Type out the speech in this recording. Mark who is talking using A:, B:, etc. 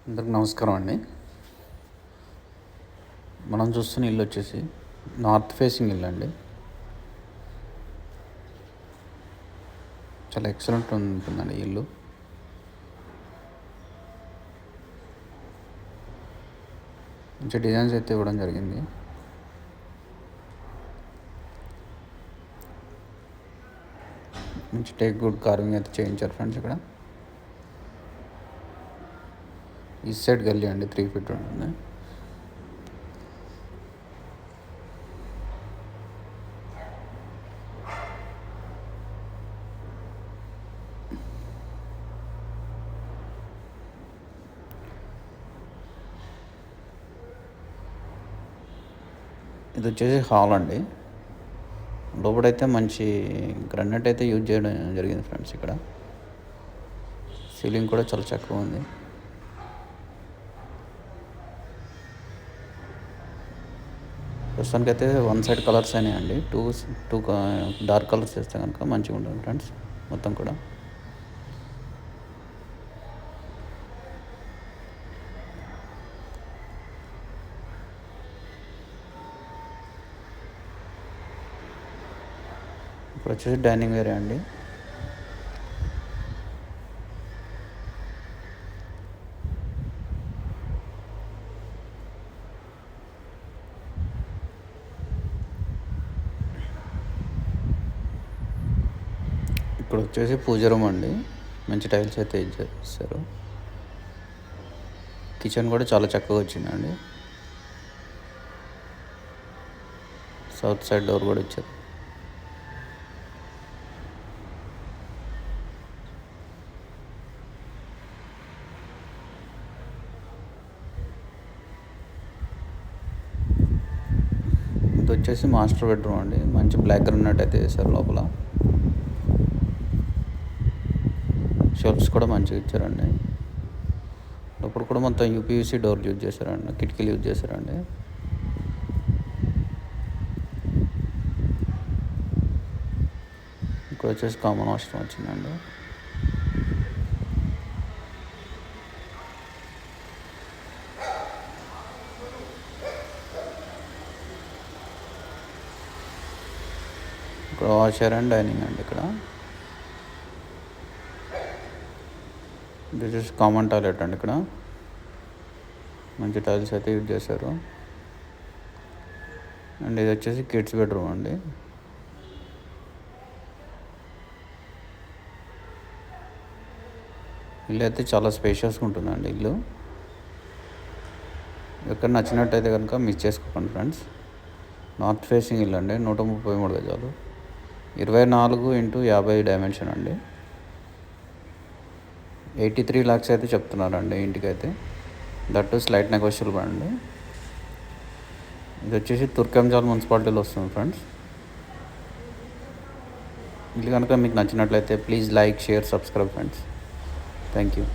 A: అందరికి నమస్కారం అండి. మనం చూస్తున్న ఇల్లు వచ్చేసి నార్త్ ఫేసింగ్ ఇల్లు అండి. చాలా ఎక్సలెంట్ ఉంటుందండి ఇల్లు. మంచి డిజైన్స్ అయితే ఇవ్వడం జరిగింది. మంచి టేక్ వుడ్ కార్వింగ్ అయితే చేయించారు ఫ్రెండ్స్. ఇక్కడ ఈస్ట్ సైడ్ గల్లీ అండి, 3 feet ఉంటుంది. ఇది వచ్చేసి హాల్ అండి. లోపలైతే మంచి గ్రానైట్ అయితే యూజ్ చేయడం జరిగింది ఫ్రెండ్స్. ఇక్కడ సీలింగ్ కూడా చాలా చక్కగా ఉంది. ప్రస్తుతానికి అయితే 1 side కలర్స్ అయినాయండి. టూ డార్క్ కలర్స్ వేస్తే కనుక మంచిగా ఉంటుంది ఫ్రెండ్స్. మొత్తం కూడా ఇప్పుడు వచ్చేసి డైనింగ్ ఏరియా అండి. ఇక్కడ వచ్చేసి పూజ రూమ్ అండి. మంచి టైల్స్ అయితే ఇచ్చేస్తారు. కిచెన్ కూడా చాలా చక్కగా వచ్చిందండి. సౌత్ సైడ్ డోర్ కూడా ఇచ్చారు. ఇది వచ్చేసి మాస్టర్ బెడ్రూమ్ అండి. మంచి బ్లాక్ గ్రానైట్ అయితే వేసారు. లోపల షెల్ఫ్స్ కూడా మంచిగా ఇచ్చారండి. లోపల కూడా మొత్తం యూపీవీసీ డోర్ యూజ్ చేశారండి, కిటికీలు యూజ్ చేశారండి. ఇక్కడ వచ్చేసి కామన్ వాష్రూమ్ వచ్చిందండి. ఇక్కడ వాషర్ అండ్ డైనింగ్ అండి. ఇక్కడ ఇది వచ్చేసి కామన్ టాయిలెట్ అండి. ఇక్కడ మంచి టైల్స్ అయితే యూజ్ చేశారు. అండ్ ఇది వచ్చేసి కిడ్స్ బెడ్రూమ్ అండి. ఇల్లు అయితే చాలా స్పేషియస్గా ఉంటుందండి. ఇల్లు ఎక్కడ నచ్చినట్టయితే కనుక మిస్ చేసుకోకండి ఫ్రెండ్స్. నార్త్ ఫేసింగ్ ఇల్లు అండి. 133 గజాలు, 24x50 డైమెన్షన్ అండి. 83 lakhs అయితే చెప్తున్నారండి ఇంటికైతే. దట్ స్లైట్ నెగోషియబుల్ అండి. ఇది వచ్చేసి తుర్కంజాల్ మున్సిపాలిటీలో వస్తుంది ఫ్రెండ్స్. ఇది కనుక మీకు నచ్చినట్లయితే please like, share, subscribe friends. Thank you.